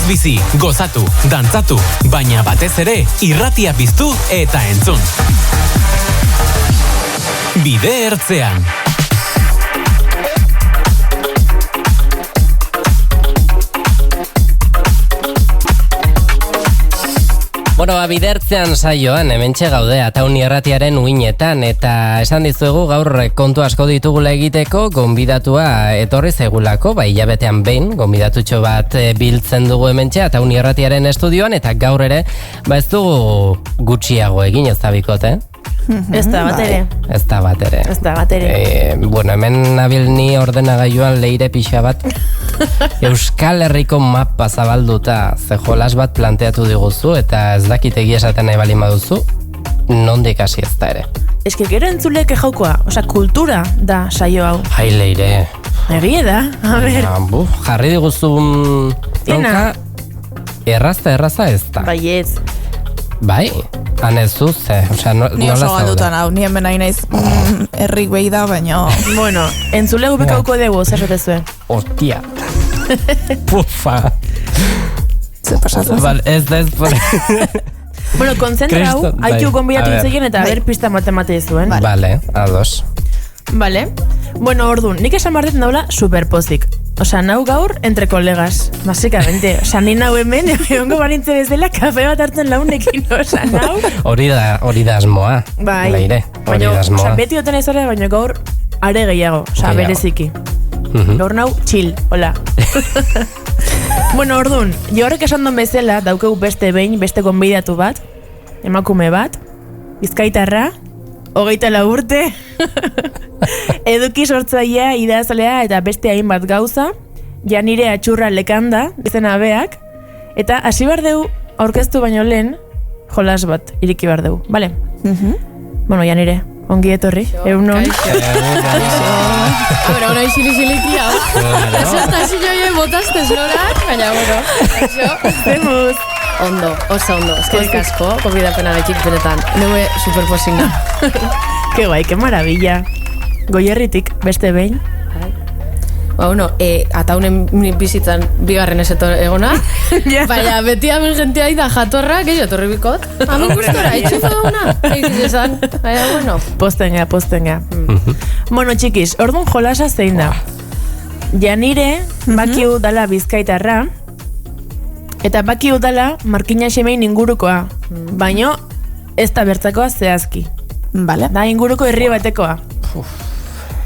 bizi, gozatu, dantzatu, baina batez ere irratia piztu eta entzun. Bide ertzean. Bueno, bidertzean saioan, hementxe gaude, Atauni Irratiaren uinetan, eta esan dizuegu gaur kontu asko ditugula egiteko, gonbidatua etorri zegulako, hilabetean behin, gonbidatutxo bat biltzen dugu hementxe, Atauni Irratiaren estudioan, eta gaur ere, ez dugu gutxiago egin, ez da bikote, Ez da bat ere. Ez da bat ere. Ez da bat ere. Bueno, hemen nabil ni ordenagailuan leire pixa bat Euskal Herriko mapa zabalduta ze jolas bat planteatu diguzu eta ez dakit egia esaten nahi balin baduzu nondik hasi ez da ere. Eske gero entzulek jaukoa, osea kultura da saio hau. Ai leire. Egia da, a ber. Jarri diguzu bronka erraza ez da. Baietz. Bai, hanezu ze, osea, nola zaude? Ni oso galdutan hau, ni hemen nahi naiz herrik behi da, baina... Bueno, entzulegu bekauko dugu, zer zuen. Hostia. Pufa. Ze pasatzen. Bal, ez. Bueno, konzentrau, haitu gonbidatu ditzeien eta ber pista matemate zuen. Vale, ados. Vale. Bueno, orduan, nik esan bardet naula superpozik. Osea, nau gaur entre colegas, básicamente. Osea, ni nau hemen, egongo banintze bezala, kafe bat hartzen launekin, osea, nau. Hori da asmoa. Bai. Leire, hori da asmoa. Osea, beti oten ez hori, baina gaur are gehiago, osea, bereziki. Gaur nau, chill, hola. Bueno, orduan, jo horrek esan duen bezala, daukegu beste behin, beste gonbidatu bat, emakume bat, bizkaitarra, 24 urte, eduki sortzailea, idazalea eta beste hainbat gauza, Janire Atxurra Lekanda, izena beak, eta hasi behar dugu aurkeztu baino lehen, jolas bat iriki behar dugu, bale? Bueno, Janire, ongi etorri, egunon. A ver, ona isili-siliki hau. Esertasi joie botazte zorak, baina, bueno, eso. Zemuz. Ondo, oso ondo. Eskerrik asko, konbidapena gaitik benetan. Neue superposinga. Que guai, que maravilla. Goierritik, beste behin. Ba, bueno, ataunen bizitzan bigarren ez egona. Baina beti hemen jentea da jatorra, gehiago etorri bikot. Hemen gustora, itxuzo dauna. Egiz esan, baina, bueno. Postenga. Bueno, txikis, orduan jolasa zein da. Janire, bakiu dala bizkaitarra, eta bakiu dala Markina Xemein ingurukoa, baino ez da bertzakoa zehazki. Vale. Da inguruko herri batekoa.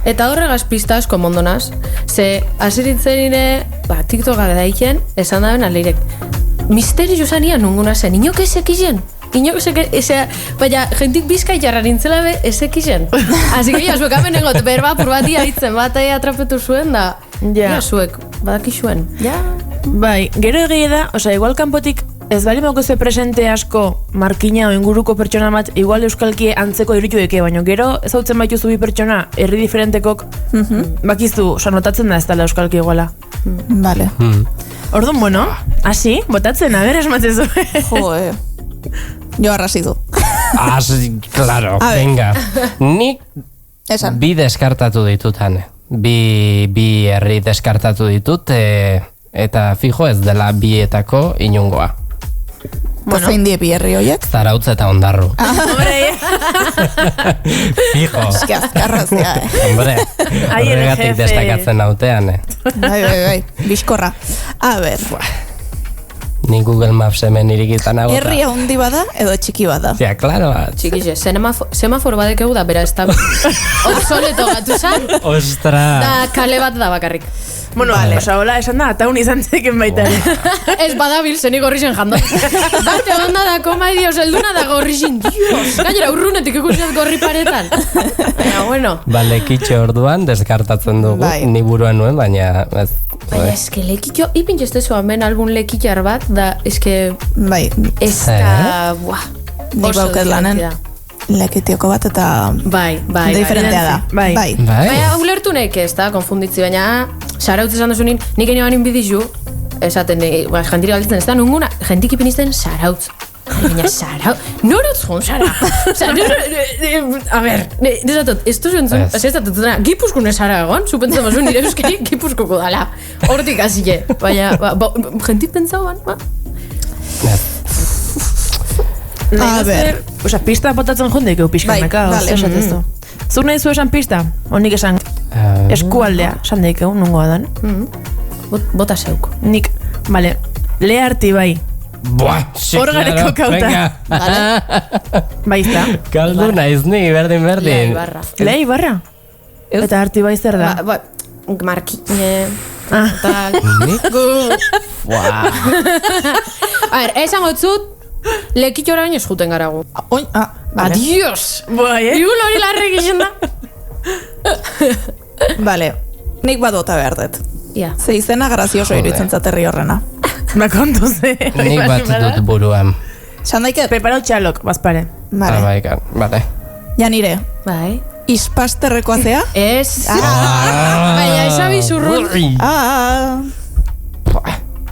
Eta horregaz pista asko mondonaz, ze asiritzerine, TikToka daiken, esan daben aleirek, misterio zania nunguna zen, inok ezekizen? Baina, jentik bizkai jarra nintzela be ezekizen. Asi que ya, zuek hamen egot, berba purbati haitzen, bat atrapetu zuen da, ja, zuek, badaki zuen. Ja. Bai, gero egia da, osea, igual kanpotik ez bali mauko ze presente asko Markina o inguruko pertsona bat, igual euskalki antzeko iritu eke, baina gero ez hautzen baitu zubi pertsona, herri diferentekok, bakizu, osea, notatzen da ez dala euskalki iguala. Vale. Orduan, bueno, hasi, botatzen, a ber, esmatzen zuen. Jo arrasi du. Claro, venga. Nik bi deskartatu ditut, Hane. Bi herri deskartatu ditut, eta fijo ez dela bietako inungoa. Bueno, zein die bi herri horiek? Zarautz eta Ondarru. Fijo. Eski azkarrazia, Hombre, horregatik destakatzen nautean, Bai, bizkorra. A ber. Ni Google Maps hemen irikitan agota. Herri handi bada edo txiki bada? Ja, klaro. Txikixe, semaforo badekegu da, bera ez da obsoleto gatu zan. Ostra. Da kale bat da bakarrik. Bueno, osa, hola, esan da, ataun izan zeken baita. Ez badabil, zenik gorrixen jando. Barte onda da, komaidio, zelduna da gorrixen. Dios, gainera urrunetik ikusiat gorri paretan. Baina, bueno. Lekitxo orduan, deskartatzen dugu. Ni buruan nuen, baina... Baina, eske lekitxo, ipintxestezu hemen algun lekitxar bat, da, eske... Bai. Ez da, buah. Nik bauket lanen. Lekitioko bat eta... Bai. Diferentea da. Bai. Baina, ulertu nahi ez da, konfunditzi, baina... Zarautz esan duzunin, nik egin banin bidizu, esaten, jentiri galditzen ez da, nunguna, jentik ipinizten zarautz. baina Sara, norotz joan, Sara? Osa, a ber, nesatot, ez duzu entzun, ez dut dena, Gipuzkoan Sara egon, zupentzen bazu nire euskari Gipuzkoko dala. Hortik azile, baina, jentik pentsau ban, ba? A ber. Osa, pista botatzen jondeik eu pixkanaka, Bai, vale. Zuk nahi zu esan pista? Honik esan eskualdea, esan daik egun, nungoa dan. Bota zeuk. Nik, bale, Leharti bai. Buah, sí, Hor gareko kauta. Baizta. Kaldu naiz ni, berdin. Lea Ibarra. Eta Arti bai zer da? Markine, tal. Buah. A ver, esan gotzut, lekitxora baino eskuten garagu. Oin, Adios! Bai, Igun hori larrek izan da. Vale, nik badota behar dut. Ja. Ze izena grazioso iruditzen zaterri horrena. Ma kontu ze. Nik bat dut buruan. San daiket? Preparau txalok, bazpare. Vale. Vale. Ja nire, Bai. ispasterrekoa zea? Ez. Baina esabi zurrun.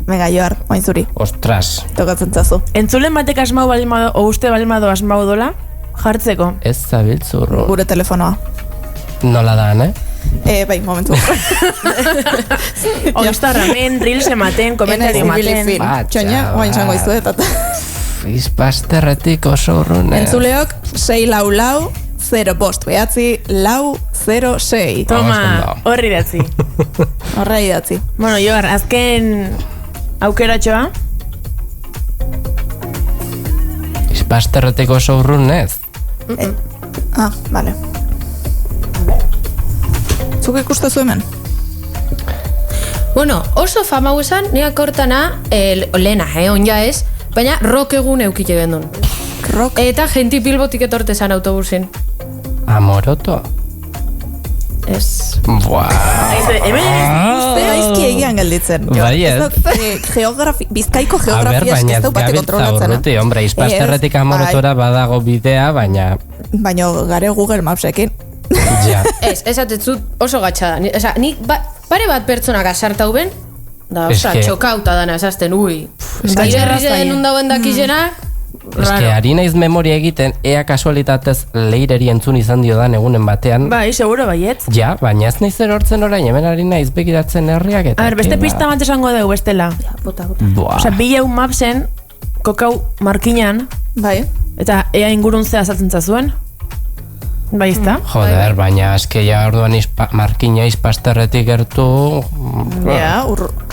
Venga, Joar, oin zuri, Ostras. tokatzen zazu. Entzulen batek asmau balimado, o uste balimado asmau dola, jartzeko. Ez zabiltzurru. Gure telefonoa. Nola dan, Bai, momentu. Oizta ramen, reels ematen, komentario ematen. Txoina, oin zango izu eta. Izpasterretik oso urrune. Entzuleok, 644 0 behatzi, 406. Toma, horri datzi. Horra idatzi. Bueno, Joar, azken aukeratxoa. Izpasterretik oso urrunez. Vale. Zuk ikustezu hemen? Bueno, oso famau esan, niak hortana, lehena, onja ez, baina rock egun eukite gendun. Rock? Eta genti Bilbotik etorte zan autobusin. Amoroto. Ez. Buah. Hemen Uste gaizki egian gelditzen. Baiet. Bizkaiko geografia eski ez daupate kontrolatzen. Urruti, hombre, izpasterretik amorotora badago bidea, baina... Baina gare Google Mapsekin. Ja. Ez, esatetzut oso gatxada. Osa, nik pare bat pertsonak asartau ben, da, osa, txokauta dana esazten, ui. Nire herrizen undauen dakizenak, Ez que ari naiz memoria egiten, ea kasualitatez leireri entzun izan dio dan egunen batean. Bai, seguro baietz. Ja, baina ez naiz erortzen orain, hemen ari naiz begiratzen herriak eta... A ver, beste pista bat esango dugu bestela. Bota. Buah. Osa, bilau mapsen, kokau markinan, Bai. eta ea ingurun zea azaltzen zazuen. Bai, izta? Joder, baina eske ja orduan markina izpasterretik gertu... Ja,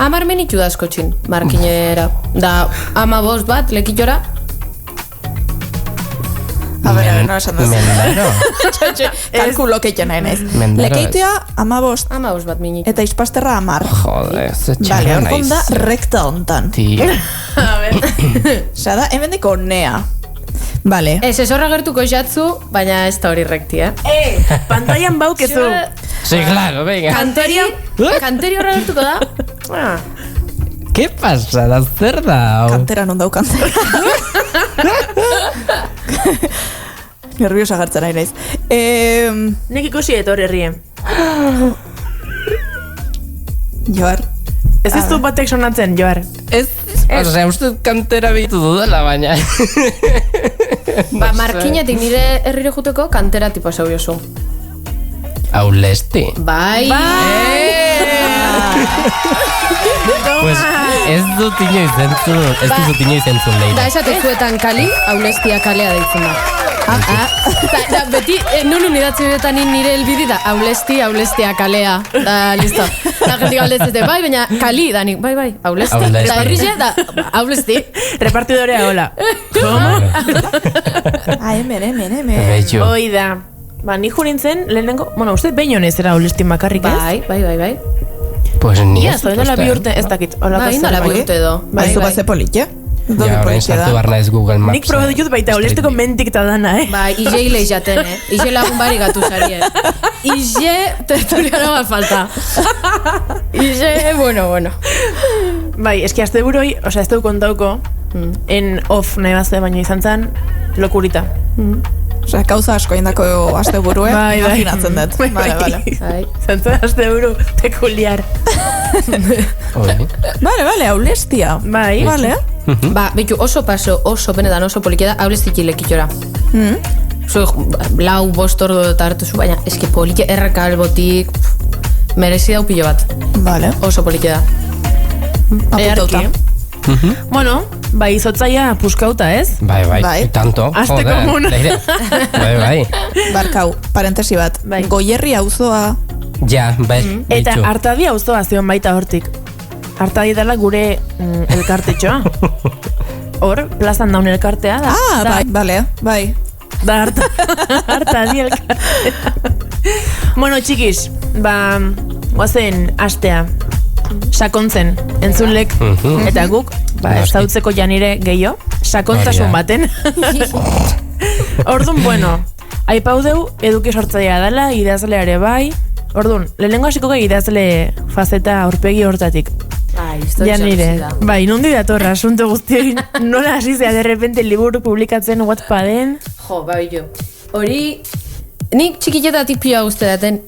Amar menitxu da askotxin, markinera. Da, 15 bat, lekitxora. A ver, no esan duz. Mendaro. Kalkulo keiten nahi naiz. Mendaro Lekeitea 15 15 bat minitxu. eta ispasterra 10. Joder, ze Vale, txarra naiz. orkon da rekta hontan. Tio. Osa da, hemen deko nea. Vale. Ez horra gertuko jatzu, baina ez da hori rekti, Pantaian baukezu. Sí, claro, venga. Kanteri horra gertuko da. ¿Qué pasa? Da zer da? Kantera non dau kantera. Nerviosa gartzen nahi naiz. Nik ikusi etor herrien. Joar. Ez ez du batek sonatzen, Joar. Ez, osea, uste kantera bitu dudala, baina... Ba, markinetik nire herrire juteko kantera tipo zeu jozu. Aulesti. Bai! Pues ez dut inoiz entzun, ez dut inoiz entzun Da, leire. esatezuetan kali, aulestia kalea deitzen da. Da, beti, nun unidatzen duetan nire elbidi da, aulestia kalea. Da, listo. Da, jentik aldetzete, bai, baina kali, da nik, bai, aulesti. Aulesti. Da, herrize, da, aulesti. Repartidorea, hola. Hemen. Beitu. Hoi da. Ba, ni jurintzen, lehenengo... Bueno, uste behin honez era olestin bakarrik, ez? Bai. Pues ni Ia, ez zoin dela bi urte, ez dakit. Bai, indala bi urte edo. Baizu bat ze politxe? Ja, orain sartu barna ez Google Maps. Nik probatu ditut baita olesteko mentik ta dana, Bai, ize hile jaten, Ize lagun bari gatu zarien. Ize, tertuliano bat falta. Ize, bueno. Bai, eski azte buroi, osea, ez dugu kontauko, en off nahi bazte, baina izan zen, lokurita. Osea, kauza asko indako aste burue, imaginatzen dut. Vale. Izan zen azte buru pekuliar. Oi. Vale, aulestia. Bai. Vale. Ba, betu oso paso, oso benetan oso polikia da, hauleztik ilekitora. Lau, bost ordu eta hartu zu, baina eski polikia erreka albotik merezi dau pilo bat. Vale. Oso polikia da. Apuntauta. Bueno, bai, izotzaia puskauta, ez? Bai, tanto. Azte komuna. Bai. Barkau, parentesi bat. Bai. Goierri auzoa. Ja, bai. Eta Artadi auzoa zion baita hortik. Artadi dela gure elkartetxoa. Hor, plazan daun elkartea da. Bai, bale, bai. Da Artadi elkartea. Bueno, txikiz, guazen astea. Sakontzen, entzunlek, eta guk, zautzeko janire gehiago, sakontasun baten. Orduan, bueno, aipaudeu eduki sortzaia dela, idazleare bai. Orduan, lehenengo hasiko gai idazle fazeta aurpegi hortatik. Janire, bai, nondi datorra, asunto guztioi, nola hasi zea de repente liburu publikatzen Wattpaden. Jo, bai jo. Hori, nik txikitetatik pioa guzti daten,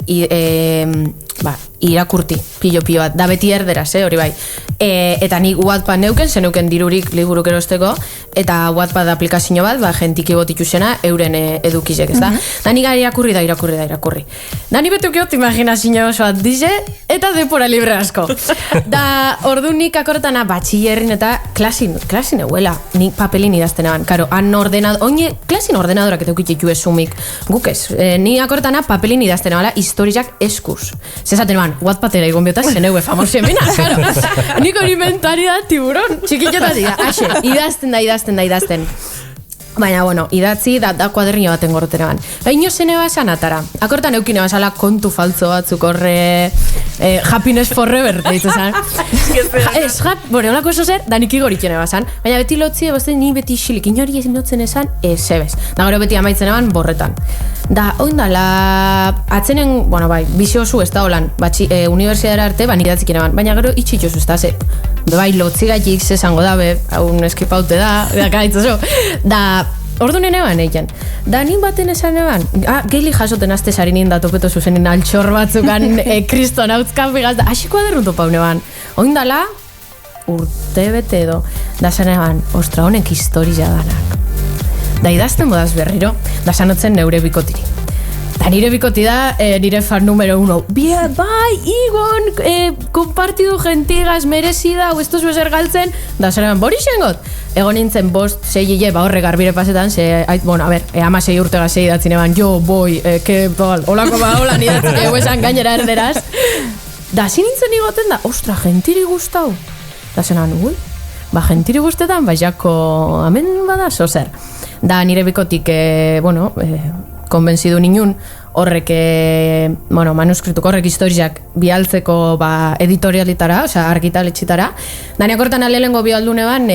irakurti, pilo bat, da beti erderaz, hori bai. Eta nik Wattpad neuken, zeneuken dirurik liburuk erosteko, eta Wattpad aplikazio bat, jentiki botituzena, euren edukizek, ez da? Da nik irakurri. Da nik betukeot imaginazio oso bat dize, eta depora libre asko. Da, ordu nik akortana batxillerrin eta klasin euela, nik papelin idazten eban. Karo, klasin ordenadorak eta eukitxetu ezumik, guk ez. Ni akortana papelin idazten ebala, historiak eskuz. Zezaten eban, Wattpadera igon biota zeneue famosien bina, karo. Nik hori mentari da tiburon, txikitxotatik da, axe, idazten. Baina, bueno, idatzi da kuadernio baten gorroten eban. Baina zene basan atara. Akortan eukine basala kontu faltzo batzuk horre happiness forever, deitzu zan. Olako eso zer, da nik igoritxene basan. Baina beti lotzi, ni beti xilik, inori ezin lotzen esan, zebez. Da gero beti amaitzen eban borretan. Da, oindala, atzenen, bueno, bai, biziozu ez da holan, universidadera arte, idatzik eban. Baina gero itxitxozu ez da, bai, lotzi gaitik zezango da, haun eskipaute da, ordu nene ban egin. Da, nin baten esan eban, gehilik jasoten azte sari ninda topeto zuzenin altxor batzukan kriston hautzkan pegaz, da, asiko aderrutu paune ban. Oindala, urte bete edo, da zan eban, ostra honek historia danak. Da, idazten bodaz berriro, da sanotzen neure bikotiri. Da, nire bikoti da, nire fan numero 1. Bai, Igon, kompartidu gentigaz, merezida, o esto zuezer galtzen, da zan eban, borixengot. Egon nintzen bost, sei horre garbire pasetan, ama 6 urtega 6 idatzen eban, jo, boi, hola nidatzen egu esan gainera erderaz. Da, zin nintzen igoten da, ostra, gentiri guztau. Da, zenan, gentiri guztetan, jako, amen bada, zozer. Da, nire bikotik, konbenzidu ninun, horrek, manuskrituko horrek historiak bialtzeko editorialitara, argitaletxitara. Da, niakortan alelengo bialdune ban,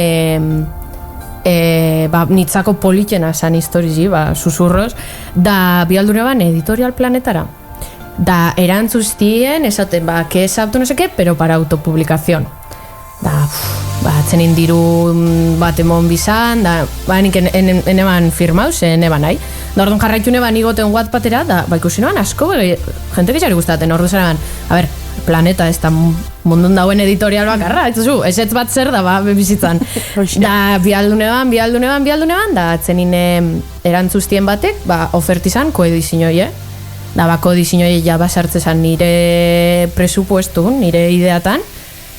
nitzako politxena zan historizi, susurros, da bialdune ban editorial planetara. Da, erantzuztien, esaten, que es apto no sé qué, pero para autopublicación. Da, atzenin diru bat emon bizan, da, nik eneban firmauz, eneban nahi. Da, orduan jarraitu neban igoten Wattpadera, da, ikusi noan asko, jentek etxari guztaten, ordu zen Planeta, ez da mundun dauen editorial bakarra, ez bat zer da, bizitzan. Da, bialduneban, da, atzenin erantzuztien batek, ofertizan, koedizinoie. Da, koedizinoie ja basartzezan nire presupuestun, nire ideatan,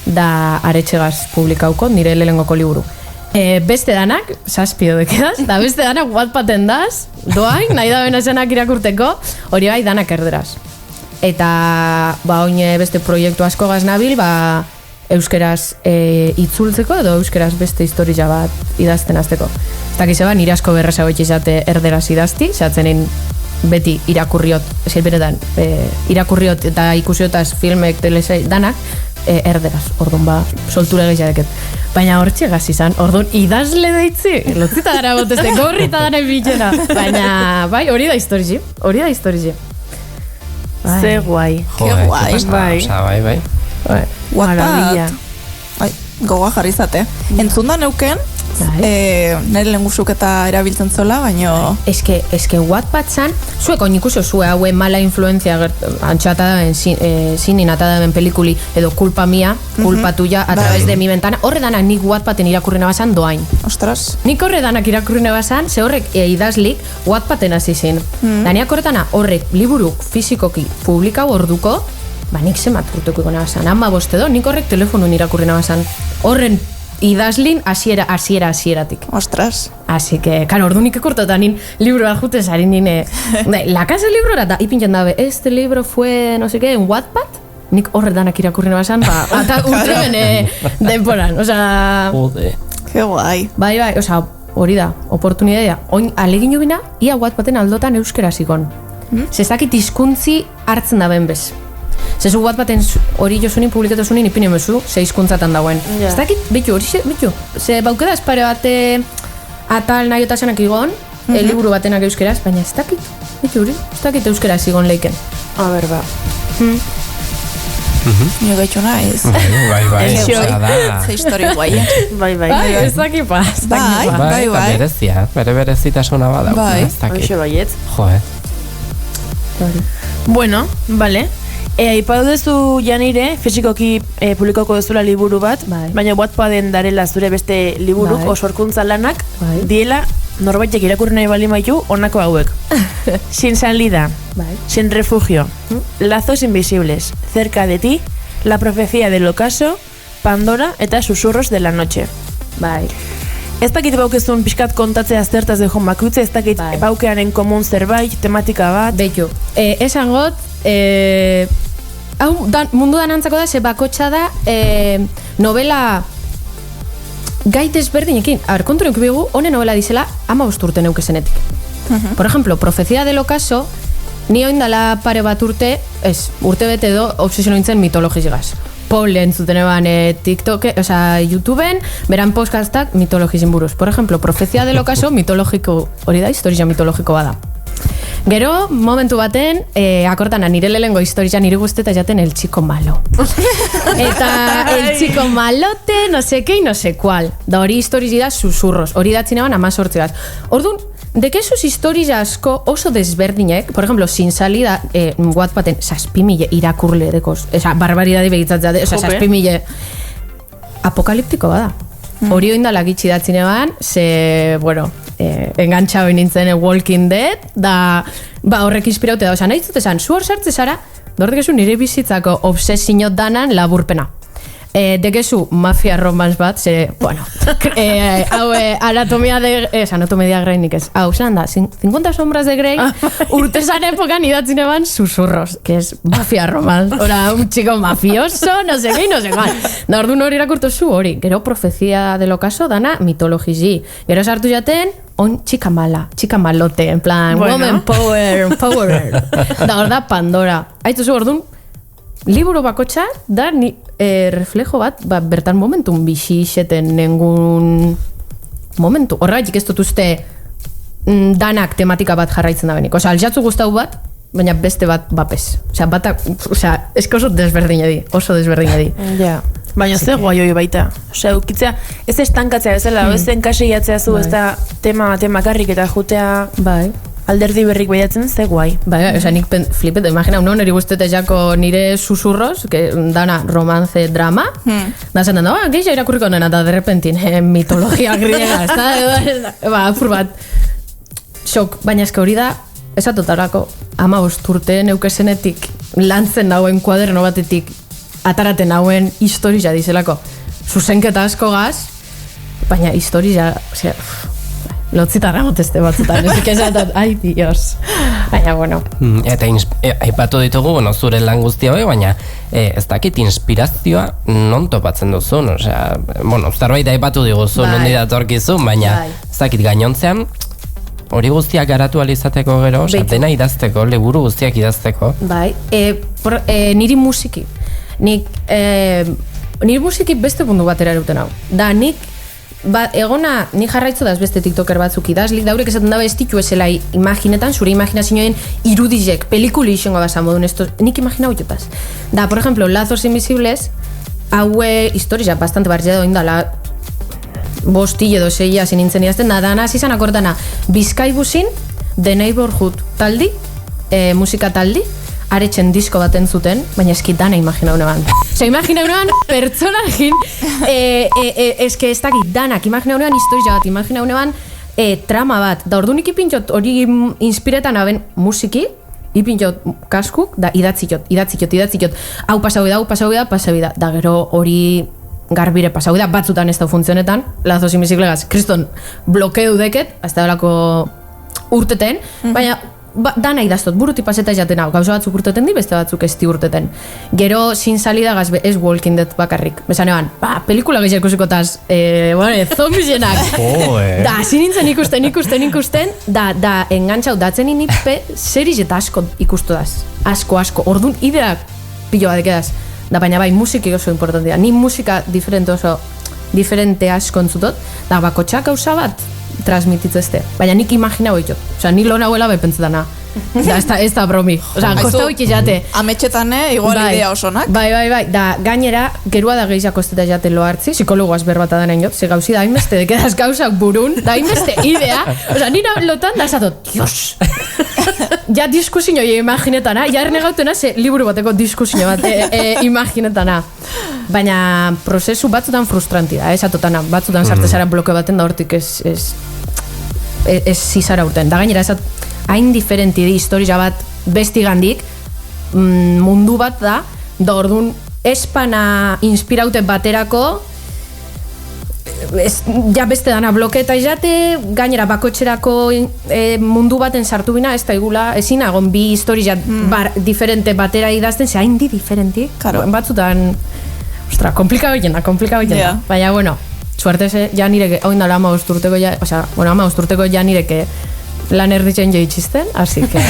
da aretxegaz publikauko nire lehengoko liburu. Beste danak, saspio dekedaz, da beste danak Wattpaden daz, doain, nahi da benezenak irakurteko, hori bai danak erderaz. Eta, oin beste proiektu asko gaz nabil, euskeraz itzultzeko edo euskeraz beste historia bat idazten azteko. Ez dakize nire asko berreza hori izate erderaz idazti, zatzenen beti irakurriot, irakurriot eta ikusiotaz filmek, telesai, danak, erderaz, orduan soltura gehiadeket. Baina hortxe gaz izan, orduan idazle deitzi, lotzita dara botezte, gorrita dara bitxena. Baina, hori da historizi, Ze guai. Ke guai. Bai. Wattpad. Gogoa jarri zate. Entzun da neuken, nire lehen guzuk eta erabiltzen zola, baina... Eske Wattpad zan, zuek oinikuso zue haue mala influencia antxata daben, zinin ata daben pelikuli, edo kulpa mia, kulpa tuya, a través de mi ventana, horre danak nik Wattpaden irakurrena basan doain. Ostras. Nik horre danak irakurrena basan, ze horrek idazlik Wattpaden hasi zin. Daniak horretana horrek liburuk fizikoki publikau orduko, nik zemat urtuko ikona basan, 15 edo, nik horrek telefonun irakurrena basan. Horren idazlin hasieratik. Ostras. Así que, claro, ordu nik ekortotan nin libro ajute zarin nine. La casa del libro era ipintzen dabe, este libro fue, no sé qué, en Wattpad? Nik horretanak irakurrena basan, eta urtreben denporan, osea... Jode. Qué guai. Bai, osea, hori da, oportunidadea. Oin, alegin bina, ia Wattpaden aldotan euskera zikon. Zezakit hizkuntzi hartzen da benbez. Zezu Wattpaden hori josunin publikatu zunin ipine mezu, ze hizkuntzatan dauen. Ez dakit, bitu. Ze baukeda espare bate atal nahi otasenak igon, liburu batenak euskeraz, baina ez dakit, bitu hori, ez dakit euskera zigon leiken. A ber, ba. Nio gaitxo naiz. Bai, Ze historio guai. Bai. Ez dakit pa. Bai. Berezia, bere berezitasuna bada. Bai. Hoxe baiet. Joe. Bueno, vale. Aipatu duzu janire, fizikoki publikoko duzula liburu bat, baina Wattpaden darela zure beste liburuk, osorkuntza lanak, diela norbaitek irakurri nahi bali maitu, honako hauek. Sin salida, sin refugio, lazos invisibles, cerca de ti, la profecía del ocaso, Pandora eta susurros de la noche. Bai. Ez dakit baukezun pixkat kontatzea zertaz dejon bakoitza, ez dakit baukearen komun zerbait, tematika bat. Beitu, esan got, hau mundu danantzako da, ze bakotxa da novela gai desberdinekin. A ber, kontu neuki begu, hone novela dizela 15 urte neukezenetik. Por ejemplo, Profecía del ocaso, ni oindala pare bat urte, urte bete edo, obsesiono nintzen mitologizigaz. Paul entzuten eban TikTok, YouTubeen, beran podcastak mitologizin buruz. Por ejemplo, Profecía del ocaso, mitologiko, hori da, historia mitologiko bada. Gero, momentu baten, akortana nire lehengo historia nire guzteta jaten el chico malo. Eta el chico malote, no sé qué y no sé cuál. Da hori historia da susurros, hori datzin eban 18 bat. Orduan, dekezuz historia asko oso desberdinek, por ejemplo, sin salida, Wattpaden, 6.000 irakurle dekoz, barbaridade begitzatzea, 6.000 apokaliptiko bada. Hori oindala gitxi datzin eban, ze, bueno, engantxau nintzen Walking Dead, da, horrek inspiraute da, nahi zut esan, zu hor sartze zara, dordekezu nire bizitzako obsesinot danan laburpena. Dekezu mafia romance bat, ze, bueno, hau anatomia de Grey nik ez. Hau, zelan da, 50 sombras de Grey, urtezan epokan idatzin eban susurros, que es mafia romance. Ora, un chico mafioso, no sé qué, no sé cuál. Da, orduan hori irakurtu zu hori. Gero Profecía del ocaso dana mitologizi. Gero sartu jaten, on chica malote, en plan, bueno. Woman power. Da, hor da Pandora. Aitu zu, orduan, liburu bakotxa da reflejo bat, bertan momentum bixi xeten nengun momentu. Horregatik ez dut uste danak tematika bat jarraitzen da benik. Osa, aljatzu guztau bat, baina beste bat bapes. Osa, esko oso desberdina di. Ja. Baina ze guai hori baita. Osa, ukitzea, ez estankatzea bezala, ez enkaseiatzea zu, ez da temakarrik eta jutea... Bai. Alderdi berrik behiatzen, ze guai. Bai, oza, nik flipet, imagina, uno niri guztete jako nire susurros, que dana romance, drama, da zaten da, geixa irakurriko nena, da derrepentin, mitologia griega, ez da, apur bat, xok, baina eske hori da, ez atotarako, 15 urte neukesenetik lantzen dauen kuaderno batetik, ataraten dauen historia dizelako, zuzenketa asko gaz, baina historia, osea, lotzitarra gotezte batzutan, ezik esatat, ai, dios. Baina, bueno. Eta aipatu ditugu, bueno, zure lan guztia hori, baina ez dakit inspirazioa non topatzen duzun, osea, bueno, zerbait aipatu diguzu, nondi datorkizun, baina ez dakit gainontzean, hori guztiak garatu alizateko gero, osea, dena idazteko, liburu guztiak idazteko. Bai, niri musiki. Niri musiki beste mundu batera eruten hau. Da, nik egona, ni jarraitzu daz beste tiktoker batzuk idazlik, daurek esaten dabe ez ditu esela imaginetan, zure imaginazioen irudizek, pelikuli izango da zamodun, nik imaginau jotaz. Da, por ejemplo, Lazos Invisibles, haue historia bastante barzea doin dala bosti edo 6 hasi nintzen idazten, da dana hasi izan akortana Bizkaibuzin The Neighborhood taldi, musika taldi, aretxen disko bat entzuten, baina eski dana imaginau neban. Imaginau neban pertsonajin, eske ez dakit danak, imaginau neban historia bat, imaginau neban trama bat, da ordunik ipintxot hori inspiretan aben musiki, ipintxot kaskuk, da idatzikot, hau pasau da, da gero hori garbire pasau da, batzutan ez da funtzionetan, Lazos Invisiblegas, kriston blokeu deket, hasta horako urteten, baina dana idaztot, buruti paseta jaten hau, gauza batzuk urteten di, beste batzuk esti urteten. Gero, sin salida gazbe, ez Walking Dead bakarrik. Besan eban, pelikula gehiak ikusikotas, zombienak. Da, zinintzen ikusten, da, engantxau, datzen inipe, seriz eta asko ikustudaz. Asko. Orduan, ideak pilo badekedaz. Da, baina bai, musiki oso importantia. Ni musika diferente asko entzutot, da, bakotxak gauza bat, transmititzezte. Baina nik imaginau itxot. Osa, ni lo nahuela bai pentsetana. Da, ez da bromi. Osa, kostau ikizate. Ametxetan, igual idea osonak. Bai. Da, gainera, gerua da gehiak osteta jate lo hartzi, psikologoaz berbata da nahi jot, ze gauzi da hainbeste, dekedaz gauzak burun, da hainbeste idea. Osa, nina lotan da esatot, Dios! Ja diskusio imaginetana, ja ernegautena ze liburu bateko diskusio bat imaginetana. Baina prozesu batzutan frustranti da, esatotana, batzutan sartezara bloke baten da hortik ez zizara urten. Da gainera, hain diferenti di historia bat besti gandik, mundu bat da orduan espana inspiraute baterako, ja beste dana bloketa izate, gainera bakotxerako mundu baten sartu bina, ez da igula, ezin agon bi historia diferente batera idazten, ze hain di diferenti, batzutan, ostra, komplikau egena. Yeah. Baina, bueno, suerteze, ja nireke, hau indala ama osturteko ja nireke lan erditzen joitxizten, así que...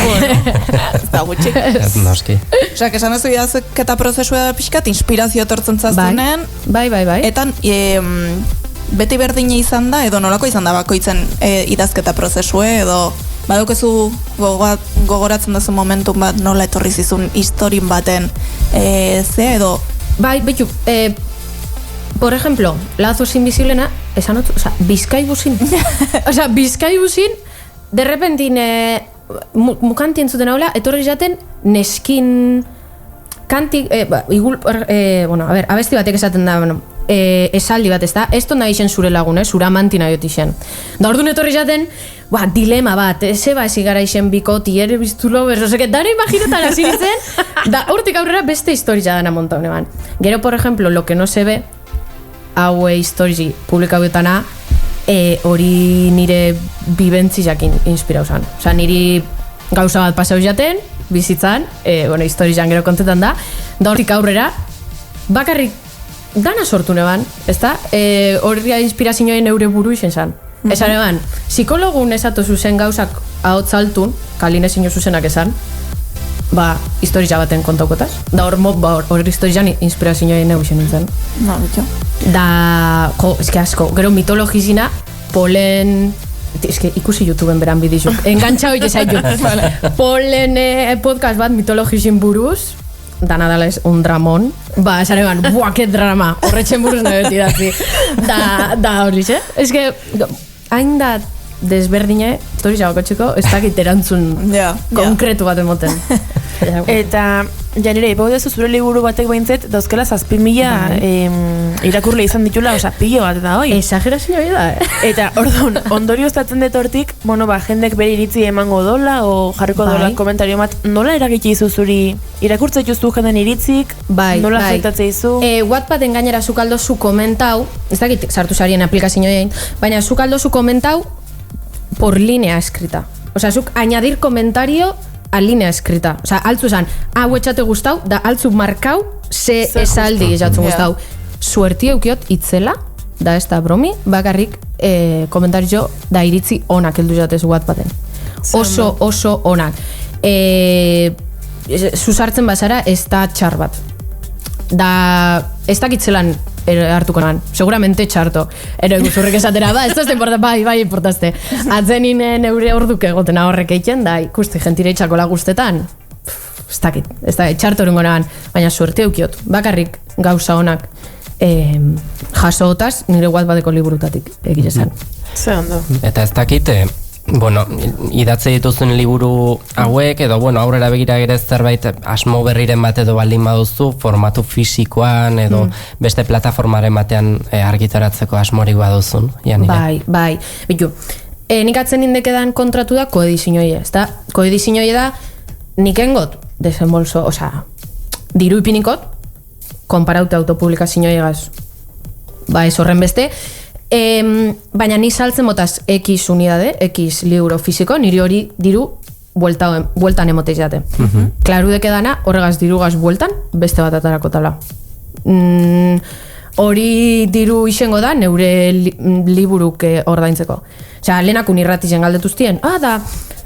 Ez da gutxik. Noski. Osa, esan ez idazketa prozesua pixkat, inspirazio etortzen zaztunen. Bai. Etan, beti berdine izan da, edo nolako izan da bakoitzen idazketa prozesue, edo badukezu gogoratzen duzu momentum bat nola etorri zizun historin baten edo... Bai, betu, por ejemplo, Lazos Invisiblena, esan otzu, Bizkaibuzin, de repentin mukanti entzuten haula, etorri jaten neskin kantik, abesti batek esaten da, esaldi bat ez da, ez tonda isen zure lagun, zura amantina jot isen. Da orduan etorri jaten, dilema bat, zeba ezi gara isen bikoti, ere biztulo, berzoseket, dara imaginetan hasi ditzen, da hortik aurrera beste historia dana monta honeban. Gero, por ejemplo, lo que no se ve, hau historia publikau dutana, hori nire bibentzi jakin inspirau zan. Osa, niri gauza bat pasau jaten, bizitzan, historian gero kontetan da hortik aurrera, bakarrik dana sortu neban, ezta? Horria inspirazioen eure buru izen zan. Esan eban, psikologun esatu zuzen gauzak ahotzaltun, kaline zino zuzenak esan, historia baten kontaukotaz. Da hor historian inspirazioen eure izen nintzen. Da, eske asko, gero mitologizina, polen... Eske ikusi YouTubeen beran bidizuk. Engantxa hori zaitu. Polen podcast bat mitologizin buruz, dana dala ez un dramon. Esan eban, ke drama, horretxen buruz nahi beti dazi. Da hori, eske, hain da desberdine, historia bakotxeko, ez dakit erantzun konkretu bat emoten. Eta, janire, ipaudezu zure liburu batek behintzet, dauzkela 7.000 irakurle izan ditula, oza, pilo bat da, hoi? Exagerazio hori da, Eta, orduan, ondorio estatzen dut hortik, jendek bere iritzi emango dola, o jarriko dola komentario bat, nola eragitzi izu zuri, irakurtza justu jenden iritzik, nola afektatze izu? Wattpaden gainera zukaldo zu komentau, ez dakit sartu zarien aplikazioen, baina zukaldo zu komentau por línea escrita. Osa, zuk añadir comentario a línea escrita. Osa, altzu esan, hau etxate guztau, da altzu markau, ze esaldi esatzen guztau. Suerti eukiot itzela, da ez da bromi, bakarrik komentario da iritzi onak heldu jatez Wattpaden. Oso onak. Zuzartzen bazara ez da txar bat. Da, ez dakitzelan hartuko nan, seguramente txarto. Ero eguzurrik esatera, ez da importa, bai importazte. Atzenin neure orduke egotena horrek eiken, da ikusti jentire itxakola guztetan, ez dakit, txarto erungo nahan, baina suerte eukiot, bakarrik gauza honak jasootaz nire Wattpadeko liburutatik egile zen. Ze ondo. Eta ez dakite, bueno, idatze dituzun liburu hauek, edo, bueno, aurrera begira ere zerbait asmo berriren bat edo baldin baduzu, formatu fisikoan, edo beste plataformaren batean argitaratzeko asmorik baduzun, Janire. Bai. Bitu, nik atzen indekedan kontratu da koedizinoie, ez da? Koedizinoie da, nik engot, desenbolso, diru ipinikot, konparaute autopublikazinoiegaz, ez horren beste, baina ni saltzen botaz X unidade, X libro fisiko, niri hori diru bueltan emoteiz date. Klaru deke dana, horregaz dirugaz bueltan, beste bat atarako tala. Hori diru isengo da, neure liburuk ordaintzeko. Osea, lehenak unirratizen galdetuztien,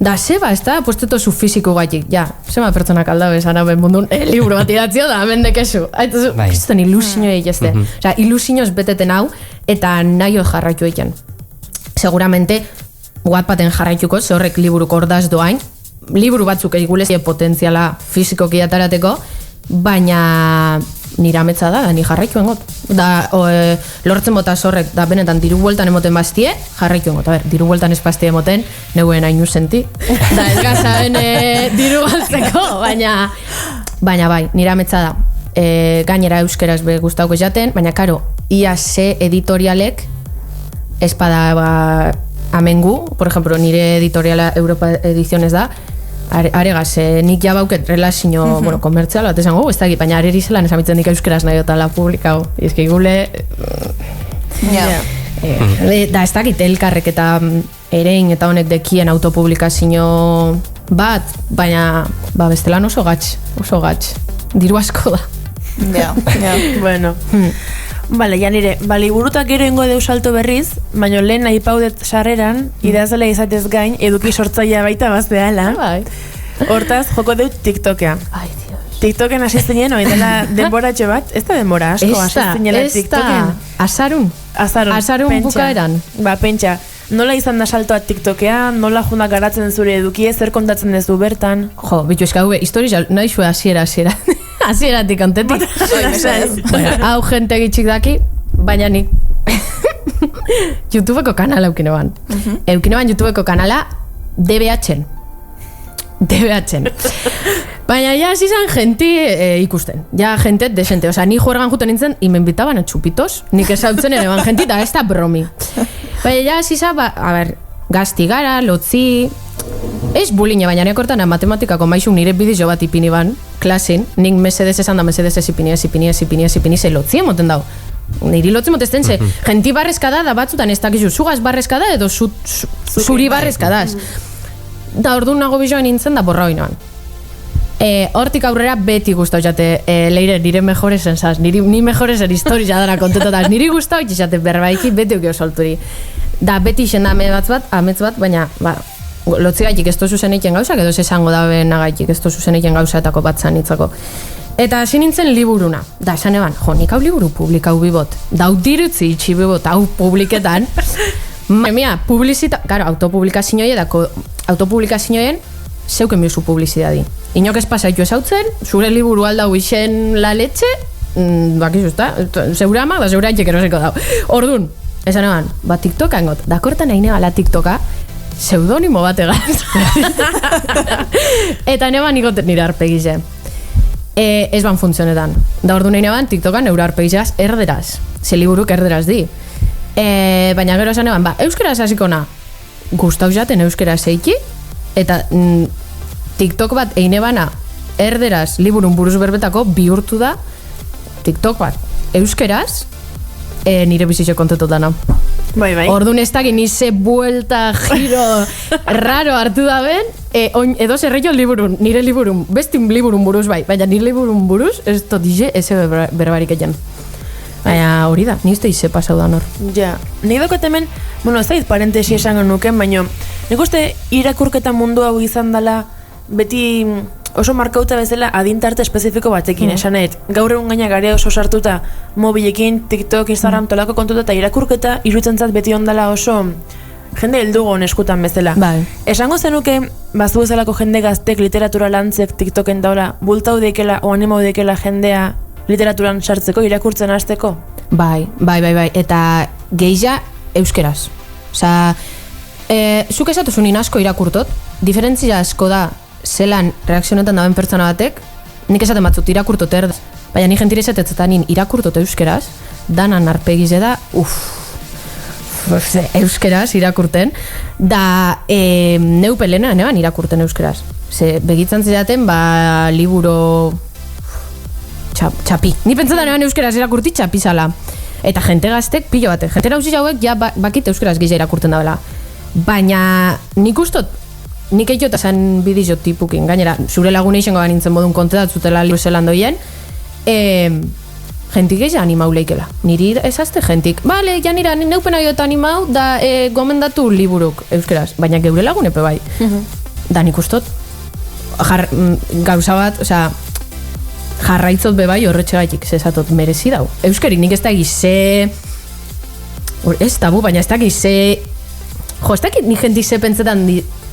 da zeba, ez da, puesteto zu fiziko gaitik, zema pertsonak aldabe esan hauen mundun, liburu bat idatzio da, mendekezu. Kriston ilusinio egizte. Osea, ilusinioz beteten hau, eta nahi jarraitu egin. Seguramente, Wattpaden jarraituko, ze horrek liburuk ordaz doain, liburu batzuk egulez potentziala fizikoki atarateko, baina nire ametsa da ni jarraituen got. Lortzen bota horrek, da benetan diru bueltan emoten bastie, jarraituen got. Diru bueltan ez bastie emoten, neuen hainu senti. Da ez gazaben diru galtzeko, baina bai, nire ametsa da. Gainera euskeraz be gustauko jaten, baina karo, ia ze editorialek espada amengu, por ejemplo, nire editoriala Europa Ediciones da, aregaz, nik jabauket relazio, komertzial bat esango, ez da, baina areri zelan esamitzen nik euskeraz nahi otala publikau. Ezki gule... Da, ez dakit, elkarrek eta erein eta honek dekien autopublikazio bat, baina bestelan oso gatz. Diru asko da. Bueno. Bale, Janire, liburutak gero ingo deus salto berriz, baina lehen nahi paudet sarreran, idazela izatez gain, eduki sortzaia baita bazteala. Hortaz, joko deut TikTokea. Ai, Dios. TikToken asiztenien, dela denboratxe bat, ez da denbora asko asiztenela TikToken. Azarun bukaeran. Pentsa, nola izan da saltoa TikTokea, nola junak garatzen zure edukie, zer kontatzen dezu bertan? Jo, bitu eska hube, historia nahi zue asiera. Asieratik antetik. Hau jente gitxik daki, baina nik YouTubeko kanala eukineban. Eukineban YouTubeko kanala DBH-en. Baina ja zizan jenti ikusten. Ja jentet desente. Osa, ni juergan juten nintzen, y me invitaban a chupitos. Nik esautzen ere ban jenti, da ez da bromi. Baina ja zizan, gazti gara, lotzi... Ez buline, baina nekortan matematikako maixuk nire bideo bat ipini ban, klasin, nik mesedez esan da mesedez ez ipini, ze lotzi emoten dau. Niri lotzi motesten, ze jenti barrezka da batzutan ez dakizu, zugaz barrezka da edo zuri barrezka da. Da orduan nago bizoan nintzen da borra hoinoan. Hortik aurrera beti gustau jate, leire, nire mejores ensaz, ni mejores en historia dara kontetotaz, niri gustau jate berbaiki beti ukio solturi. Da beti isen da amets bat, baina, lotzi gaitik ez tozu zen eiken gauzak, edo esango da ben agaitik ez tozu zen eiken gauzaetako bat zanitzako. Eta hasi nintzen liburuna, da esan eban, nik hau liburu publikau bibot, dau dirutzi itxi bibot, hau publiketan, karo, autopublikazioen zeuken biozu publizidadi. Inok ez pasaitu esautzen, zure liburu aldau isen la letxe, bakizu, zeura ama, da zeura itxek eroseko dau. Orduan, esan eban, TikToka engot, dakortan nahi negala TikToka, pseudonimo bat egaz. Eta neban igotet nire arpegize. Ez ban funtzionetan. Da ordu nahi neban TikTokan euro arpegizaz erderaz. Ze liburuk erderaz di. Baina gero esan neban, euskeraz hasiko na. Gustau jaten euskeraz eiki. Eta TikTok bat eine bana erderaz liburun buruz berbetako bihurtu da TikTok bat. Euskeraz nire bizitxo kontetotana. Bai. Orduan ez dakit nize buelta, giro, raro hartu da ben, edo zerreio liburun, nire liburun, bestin liburun buruz bai, baina nire liburun buruz, ez dut dize, ez berbarik egin. Baina hori da, nizte ize pasau da nor. Ja, nik doket hemen, ez zait parentesi esango nuken, baina nik uste irakurketa mundu hau izan dela, beti oso markauta bezala adintarte espezifiko batekin, esanet, gaur egun gaina garea oso sartuta mobilekin, TikTok, Instagram, tolako kontuta, eta irakurketa iruditzen beti ondala oso jende heldugon eskutan bezala. Bai. Esango zenuke, bazu bezalako jende gaztek literatura lantzek TikToken daula, bultau deikela o animo deikela jendea Literaturan sartzeko, irakurtzen hasteko? Bai, eta gehia euskeraz. Osa, zuk esatu nin asko irakurtot, diferentzia asko da zelan reakzionetan daben pertsona batek, nik esaten batzut irakurtot erdaz, baina ni jentire esatetzen nin irakurtot euskeraz, danan arpegize da, euskeraz irakurten, da neu pelena neban irakurten euskeraz. Ze begitzen zidaten, liburo txapi. Ni pentsetan neban euskeraz irakurti txapi zala. Eta jente gaztek pilo bate. Jente nauzi hauek ja bakit euskeraz gizia irakurten dabela. Baina nik ustot, nik eiot esan bidizio tipukin. Gainera, zure lagune izango nintzen modun kontetatzutela libro zelan doien. Jentik eza animau leikela. Niri ezazte jentik. Bale, janira, neupen aiot animau da gomendatu liburuk euskeraz. Baina geure lagunepe bai. Da nik ustot, gauza bat, osea, jarraitzot bebai horretxe gaitik, zezatot merezi dau. Euskerik nik ez da egize... Ez tabu, baina ez da egize... Jo, ez da nik jentik ze pentsetan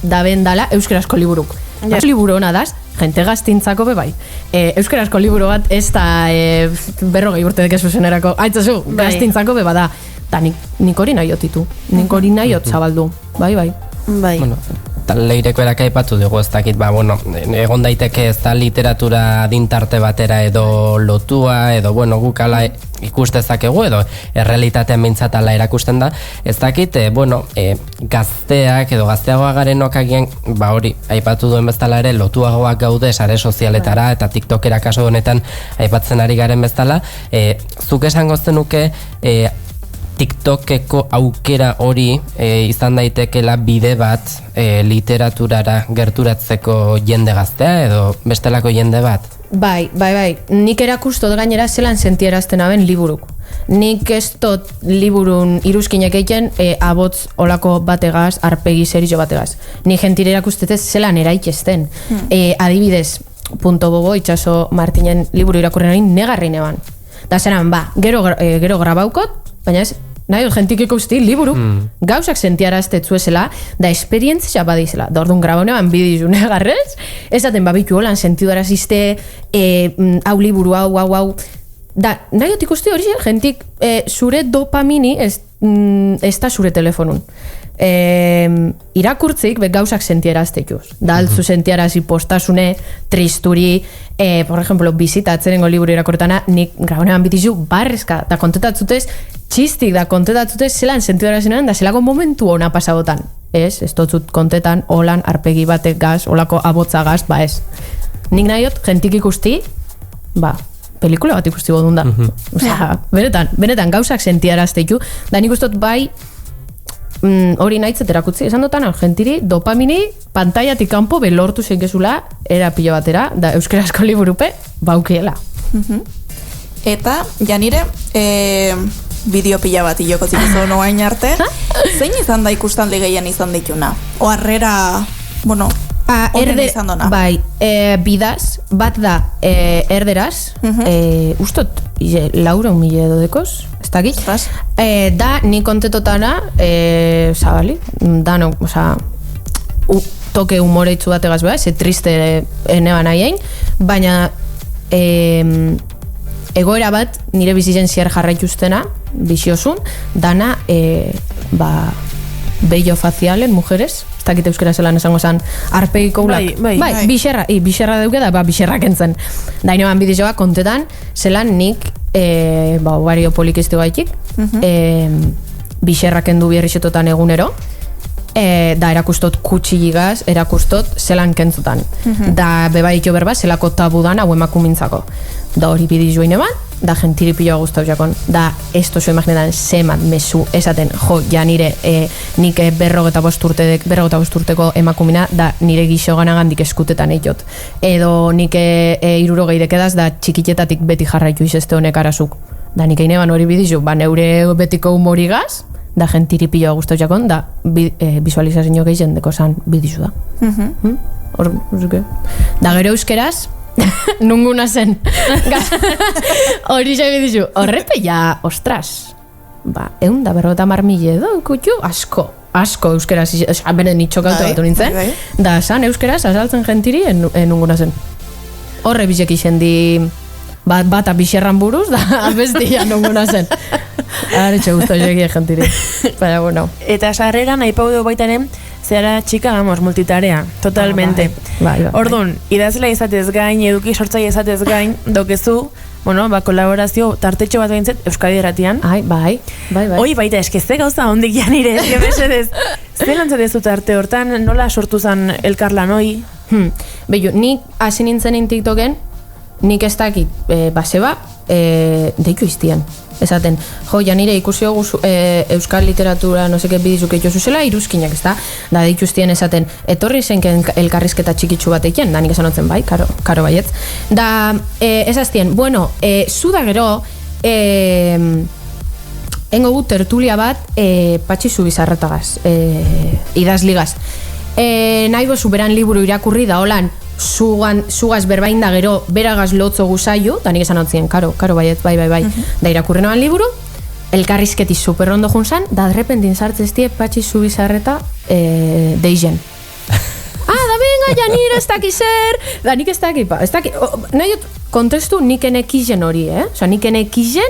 daben dala euskerazko liburuk. Ja. Liburu hona daz, jente gaztintzako bebai. Euskerazko liburu bat ez da 40 urte dekezu zenerako. Aitzazu, gaztintzako beba da. Da nik hori nahi otitu. Nik hori nahi otzabaldu. Bai. Bueno, leireko erak aipatu dugu ez dakit, egon daiteke ez da literatura dintarte batera edo lotua, edo gukala ikustezakegu, edo errealitatean bintzatala erakusten da, ez dakit, gazteak edo gazteagoa garenok agian, hori, aipatu duen bezala ere, lotuagoak gaude sare sozialetara, eta TikTokera kaso honetan aipatzen ari garen bezala, zuk esango zenuke, TikTokeko aukera hori izan daitekela bide bat literaturara gerturatzeko jende gaztea edo bestelako jende bat? Bai. Nik erakustot gainera zelan sentierazten aben liburuk. Nik ez tot liburun iruzkinek egiten abotz olako bategaz, arpegi zeritxo bategaz. Nik jentire erakustetez zelan eraikesten. Adibidez, Punto Bobo, Itxaso Martinen liburu irakurren hori negarrin eban. Da zeran, gero grabaukot, baina ez, nahi, jentik ikusti liburuk gauzak sentiarazte zuezela, da esperientzia badizela. Da orduan grabonean bidizu negarrez, ezaten babitu holan sentidaraziste, hau liburu, hau. Da, nahi ikusti hori jentik zure dopamini ez da zure telefonun. Irakurtzik gauzak sentiaraztekuz. Da altzu sentiarazi postasune, tristuri, por ejemplo, bizitatzenen liburu irakortana, nik grabonean bitizu barrezka, da kontetatzutez, txistik da kontetatzutez zelan sentiarazenean, da zelako momentu ona pasabotan. Ez totzut kontetan, holan, arpegi batek gaz, holako abotza gaz, ez. Nik nahiot, jentik ikusti, pelikula bat ikusti bodun da. Osea, benetan gauzak sentiarazteku, da nik ustot bai, hori nahitzet erakutzi, esan dutan, gentiri, dopamini, pantaiatik kanpo belortu zeikezula, era pilo batera, da euskerazko liburupe, baukiela. Eta, janire, bideo pila bat iloko zikizu noain arte, zein izan da ikustaldi gehien izan dituna? Oarrera, onen izan dona? Bai, bidaz, bat da erderaz, ustot, 4.000 edo dekoz, ez dakit. Da, ni kontetotana, zabali, dano, toke humoreitzu bategaz beha, ze triste neban aien, baina egoera bat nire bizitzen ziar jarraituztena, biziosun, dana, bello facialen, mujeres, ez dakit euskera zelan esango zan, arpegiko ulak. Bai, bixerra duke da, bixerrak entzen. Da, inoan bidizioa kontetan, zelan nik, bario polikiztu gaitik, bixerrak endu bierrixetotan egunero, da erakustot kutxiligaz, erakustot zelan kentzutan. Da bebaikio berba, zelako tabudan hau emakumintzako. Da hori bidizioa ineban, da gentiri piloa guztau jakon. Da ez tozu imaginetan zemat mesu esaten, ja nire nik 45 urteko emakumina, da nire gixo ganagandik eskutetan eiot. Edo nik 60 dekedaz, da txikitetatik beti jarraitu izazte honek arazuk. Da nik eineban hori bidizu, neure betiko humorigaz, da gentiri piloa guztau jakon, da visualizazio gehien deko zan bidizu da. Da gero euskeraz, nunguna zen. Hori xe bidizu, horrepe ja, ostras, 150.000 edo, kutxu, asko euskeraz, beren itxokautu batu nintzen, da zan euskeraz azaltzen gentiri nunguna zen. Horre bizek izen di Bat abixerran buruz, da bestia nonguna zen. Aretxe guztu egie jentiri. Baina, bueno. Eta sarreran aipaudu baitanen, zera txika, vamos, multitarea, totalmente. Bai. Orduan, idazlea izatez gain, eduki sortzaile izatez gain, dokezu, bueno, kolaborazio tartetxo bat behintzet Euskadi Irratian. Bai. Hoi baita, eske gauza hondik janire, eske mesedez. Ze lantzatezu tarte hortan, nola sortu zen elkarlan hoi? Beio, nik hasi nintzenin TikToken, nik ez dakit, baseba, deitu iztian. Esaten, janire ikusi hogu euskal literatura, no seke bidizuk eitxo zuzela, iruzkinak, ez da? Da, deitu iztien esaten, etorri zenken elkarrizketa txikitsu bat eiken, da nik esanotzen bai, karo baietz. Da, esaztien, bueno, zu da gero, engo gu tertulia bat, Patxi Zubizarretagaz, idazligaz. Nahi bozu beran liburu irakurri da, holan, zugaz berbain da gero beragaz lotzo guzaio, da nik esan hotzien, karo baiet, bai. Da irakurri noan liburu, elkarrizketi superrondo junzan, da derrepentin sartzeztie Patxi Zubizarreta deizen. Da venga, janire ez daki zer, da nik ez daki, nahi kontestu nik enekizen hori, Osa, nik enekizen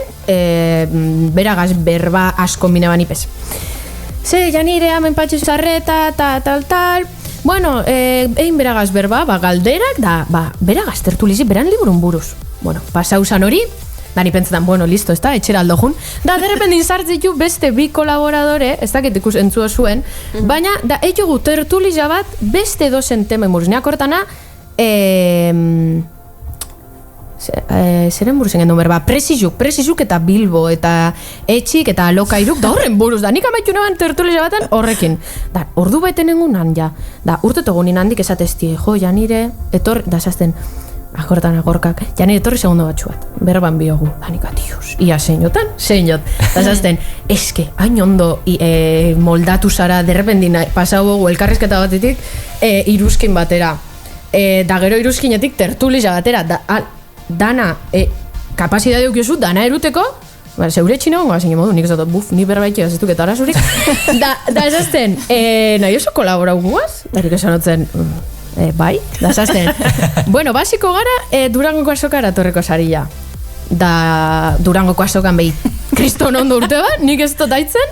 beragaz berba asko mine banipez. Ze, janire, hemen Patxi Zubizarreta, tal, bueno, egin beragaz berba, galderak, da, beragaz tertulizi, beran liburun buruz. Bueno, pasausan hori, da ni pentsetan, bueno, listo, ez da, etxera aldo jun. Da, derrependin sartzitu beste bi kolaboradore, ez dakit ikus entzuo zuen, baina, da, eitugu tertuliza bat, beste dozen temen buruz. Neak hortana, zeren buruzen gendun berba, presizuk eta Bilbo eta etxik eta alokairuk da horren buruz, da nik amaitu neban tertuliza baten horrekin, da ordu beten engunan ja, da urtetegunin handik esateztie, janire da esazten, agorkak, janire etorri segundo batxu bat, berban biogu, da nik atius, ia seinot, da esazten, eske, hain ondo moldatu zara, derrependina pasau gogu elkarrizketa batetik iruzkin batera, da gero iruzkinetik tertuliza batera, dana, kapazidade eukiozu, dana eruteko, zeure txina hongo hasen modu, nik ez dut, ni berbaikia zeztuk eta arazurik, da esazten, nahi oso kolaborau guaz, erik esanotzen, bai, da esazten, bueno, basiko gara, Durangoko azokara torreko sarila, da Durangoko azokan behi, kriston ondo urte bat, nik ez dut aitzen,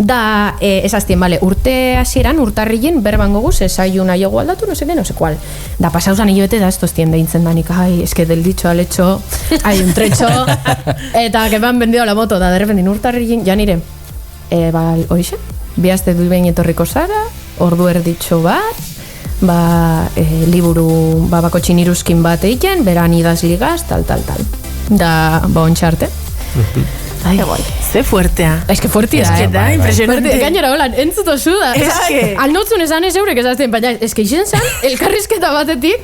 da, esaztien, bale, urte hasieran, urtarrilin, berban goguz, esaiu nahi egu aldatu, no seke, no sekual. Da, pasauzan hilabete da, ez toztien deintzen da, nik, eske del dicho al hecho, un trecho, eta que me han vendido la moto, da, derrependin urtarrilin, janire, horixe, bihazte du behin etorriko zara, ordu erditxo bat, liburu, bakotxin iruzkin bat eiken, beran idazligaz, tal. Da, ontxarte. Ai, ze fuertea. Es que fuertea, da, impresionante. Gainera, holan, entzuto zu da. Alnotzun esan ez eurek ezazten, baina, eske izen zan, elkarrizketa batetik,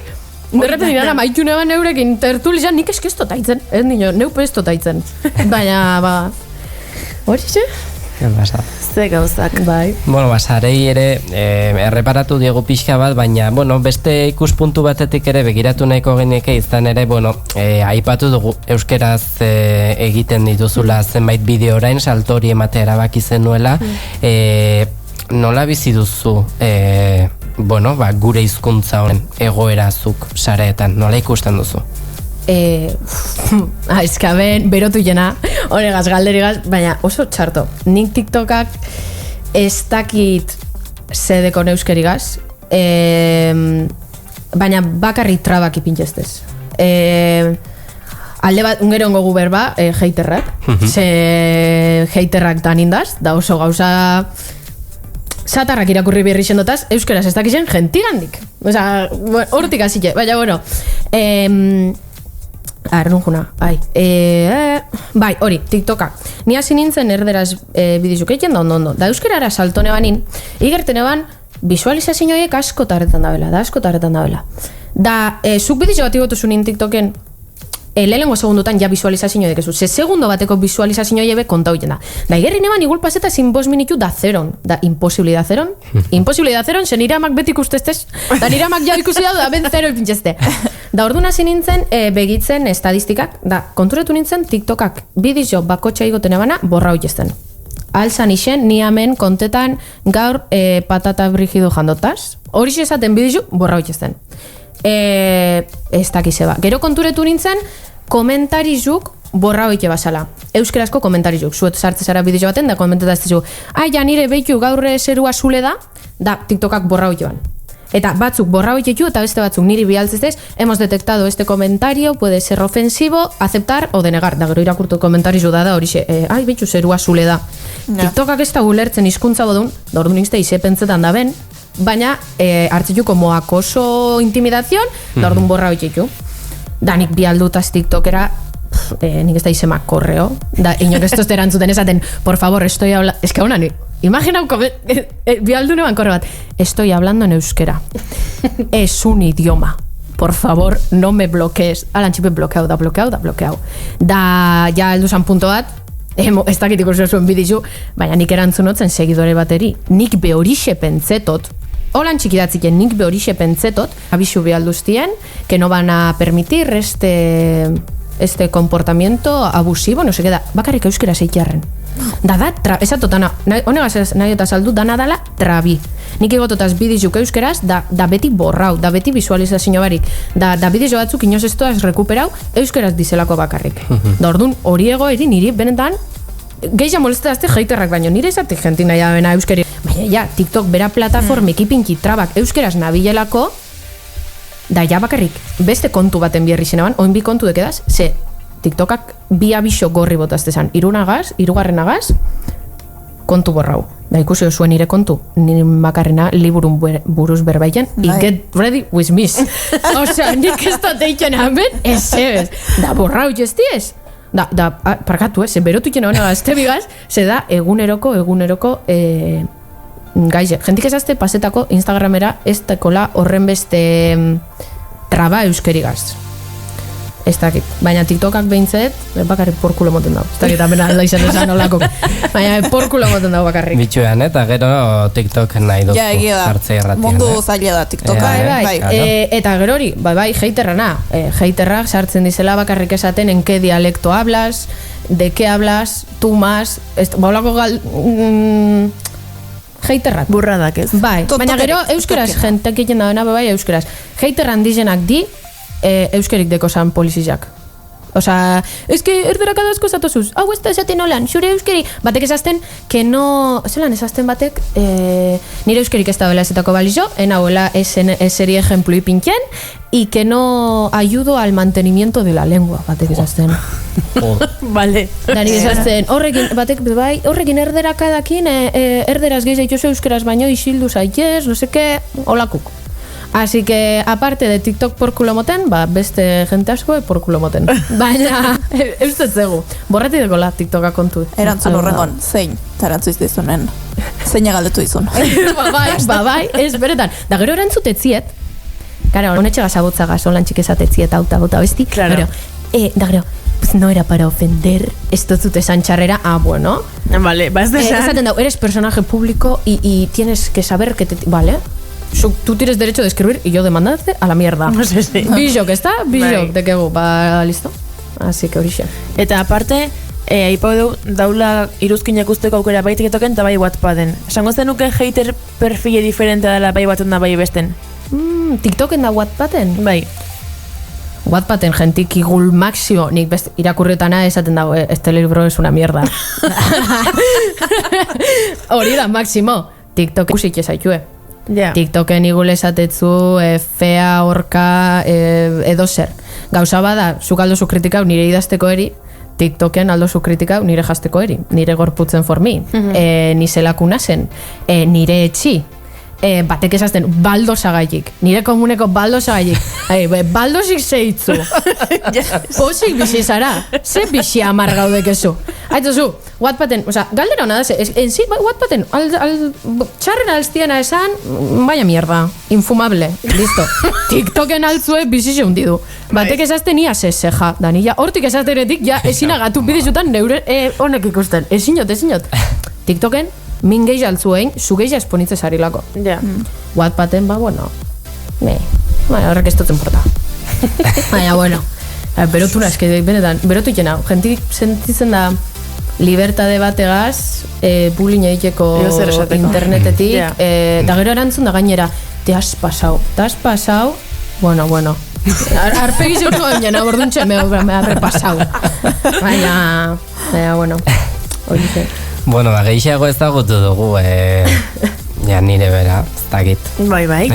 derrepen dira, maitu neban eurekin tertulizan, nik eske ez totaitzen. Ez nino, neupe ez totaitzen. Baina, hori ze? Ze gauzak. Bai. Bueno, sarei ere erreparatu diegu pixka bat, baina, bueno, beste ikuspuntu batetik ere begiratu nahiko geneke izan ere, bueno, aipatu dugu euskeraz egiten dituzula zenbait bideo orain, salto hori ematea erabaki zenuela, nola bizi duzu, bueno, gure hizkuntza honen egoerazuk sareetan, nola ikusten duzu? Eskaben, berotu jena, honegaz, galderigaz, baina oso txarto. Nik TikTokak ez dakit zedeko neuskerigaz, baina bakarrik trabak ipintxestez. Alde bat, ungero ongo guber ba, heiterrak, ze heiterrak danindaz, da oso gauza satarrak irakurri berri xendotaz, euskeraz ez dakizen gentigandik. Osa, hortik azite, baina, bueno, bai, hori, TikToka. Ni hasi nintzen erderaz bidizuk egiten da ondo. Da euskerara saltone banin, igerten eban visualizazioek asko tarretan dabela, Da, zuk bidizo bat igotu zunin TikToken, lehenengo segundotan ja visualizazio dekezu. Ze segundo bateko visualizazio ebe konta huiten da. Da, igerri neban igual paseta sin 5 minitu da zeron. Da, imposibilidad zeron. Imposibilidad zeron, ze nire amak beti ikusteztez. Da, nire amak ja ikusi da ben zero ipintxezte. Da, orduan hasi nintzen begitzen estadistikak. Da, konturetu nintzen TikTokak bidizo bakotxa igoten ebana borra huitezten. Alzan isen, ni hemen kontetan gaur patata brigido jandotaz. Hori esaten bidizo borra huitezten. Ez dakize ba. Gero konturetu nintzen, komentarizuk borra hoike basala. Euskerazko komentarizuk. Zuet sartze zara bideo baten, da komentataztezu. Ja, nire behitu gaur zerua zule da TikTokak borra hoike ban. Eta batzuk borra hoiketu eta beste batzuk niri bialtzez hemos detectado este comentario, puede ser ofensivo, aceptar o denegar. Da gero irakurtu komentarizu da horixe, behitu zerua zule da. TikTokak ez da gulertzen hizkuntza bodun, da orduan izte izepentzetan da ben, baina hartzitu como acoso intimidación, da orduan borra hoiketu. Da nik bialdutaz TikTokera, nik ez da izema korreo, da inor ez tozte erantzuten esaten, por favor, estoy hablando, es que hona ni, imagina bialdu neban korre bat, estoy hablando en euskera, es un idioma, por favor, no me bloquees, alantxipe bloqueau, da ja elduzan punto bat, ez dakit ikusio zuen bidizu, baina nik erantzunotzen segidore bateri, nik behorixe pentsetot, holan txikidatziken nik behorixe pentsetot, abisu behalduztien, que no van a permitir este comportamiento abusivo, no sé qué da, bakarrik euskera zeitiarren. Da, esatotana, honegaz nahi eta saldu, dana dala trabi. Nik egototaz bidizuk euskeraz, da beti borrau, da beti visualizazio barik, da bidizo batzuk inoz ez toaz rekuperau, euskeraz dizelako bakarrik. Da orduan, hori egoeri niri, benetan, gehiago molestazte jaiterrak baino, nire izatik jentina ja bena euskeri. Baina, TikTok bera plataformik ipinki trabak euskeraz nabilelako, da ja bakarrik, beste kontu baten biherri zenaban, oin bi kontu dekedaz, ze TikTokak bi abiso gorri botaztezan, hirugarren agaz, kontu borrau. Da ikusi zuen nire kontu, nire bakarrena liburun buruz berbaiken, get ready with me. Osea, nik ez da teiken hamen, ez. Da borrau jestiez. Da, parkatu ze berotu ikena hona gaztebigaz, ze da eguneroko, gaize, jentik ezazte pasetako Instagramera ez tekola horren beste traba euskerigaz. Ez dakit, baina TikTokak behintzet, bakarrik porkulo moten dago. Ez dakit, amena alda izan esan olako. Baina porkulo moten dago bakarrik. Bitxuean, eta gero TikTok nahi duzu. Ja, egia da, mundu zaila da TikToka. Eta gero hori, bai, heiterrana. Heiterrak sartzen dizela bakarrik esaten en qué dialecto hablas, de qué hablas, tú más, baulako heiterrak. Burradak ez. Bai, baina gero euskeraz, jentek egin da bai euskeraz. Heiterran dizenak di, euskerik deko zan polizizak. Osa, es que erderak adazko zatozuz, hau ez da esaten holan, zure euskeri, batek esazten, que no, zelan esazten batek, nire euskerik ez da bela ezetako balizo, enauela eseri ejemplu ipintien, y que no ayudo al mantenimiento de la lengua, batek esazten. Vale. Danik esazten, horrekin erderak adakin, erderaz gehiz aitxoso euskeraz baino isildu zaitez, no seke, holakuk. Así que, aparte de TikTok por culo moten, beste jente asko por culo moten. Baina, eustet zegu. Borrati dekola TikToka kontu. Erantzun horrengon, zein, tarantzuiz dizunen. Zein galdetu izun. Bai, ez beretan. Da gero erantzutetziet, gara, honetxe gazabotzagaz, holan txikezatetziet, auta, besti. Claro. Da gero, pues no era para ofender, esto zute esan txarrera, bueno. Vale, vas de esan. Esaten dau, eres personaje público y tienes que saber que vale. Tú tienes derecho de escribir y yo demandarte a la mierda. No sé si. Bijok, ¿está? Bijok, de kego, listo. Así que horixe. Eta aparte, aipau du daula iruzkinak usteko aukera bai TikToken eta bai Wattpaden. Esango zenuke hater perfile diferente dela bai baten da bai besten. TikToken da Wattpaden? Bai. Wattpaden jentik igul maxio, nik best irakurretana esaten dago, este libro es una mierda. Hori da, maximo. TikTok usik esaitue. Yeah. TikToken igule esatetzu fea, orka, edo zer. Gauza bada, zuk aldozu kritikau nire idazteko eri, TikToken aldozu kritikau nire jazteko eri, nire gorputzen formi, nizelakuna zen, nire etxi, batek esazten baldosagaitik, nire komuneko baldosagaitik, baldosik zeitzu, posik bizi zara, ze bizi amar gaudek ezu. Aitzozu, Wattpaden, galdera hona da, en sí, Wattpaden, txarren alztiena esan, baina mierda, infumable, listo. TikToken altzue bizize hundidu. Batek esazten ia zezeja, da nila, hortik esaztenetik, ja, esinagatu bidizutan neure honek ikusten, esinot. TikToken, min gehi altzuein, zu gehi esponitze zarilako. Ja. Wattpaden, bueno, horrek ez dut importa. Baina, bueno, berotu nazke, benetan, berotu ikena, jentik sentitzen da libertade bategaz, bullying egiteko internetetik, da gero erantzun da gainera, te has pasau, bueno, Arpegi zeutu baina naborduntxe me repasau. Baina, bueno, hori ze. Bueno, gehiago ezagutu dugu, ja nire bera, ez dakit. Bai.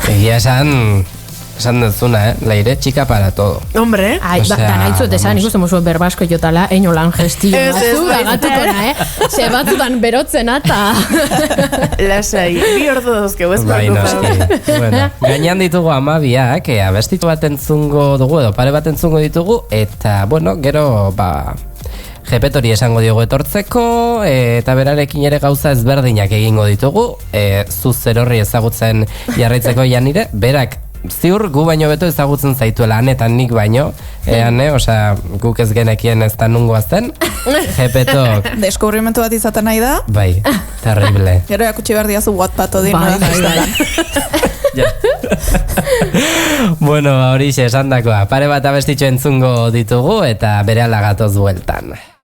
Egia esan duzuna, Leire, chica para todo. Hombre. Ai, danaitzut esan, ikusten mozuen berbasko jotala, eino lan gestio. Ez, Gatuko ze batzutan berotzen eta... Lasai, bi ordu dozkeu ez Bai, noski. Bueno, gainean ditugu 12, abestitu bat entzungo dugu, edo pare bat entzungo ditugu, eta, bueno, gero, Jepetori esango diogu etortzeko, eta berarekin ere gauza ezberdinak egingo ditugu, zu zer horri ezagutzen jarraitzeko Janire, berak ziur gu baino beto ezagutzen zaituela eta nik baino, osea, guk ez genekien ez da nungoa zen, Jepetok... Deskubrimentu bat izaten nahi da? Bai, terrible. Gero jakutsi behar diazu Wattpad odin. Bai. Bueno, horixe esandakoa, pare bat abestitxo entzungo ditugu eta berehala gatoz bueltan.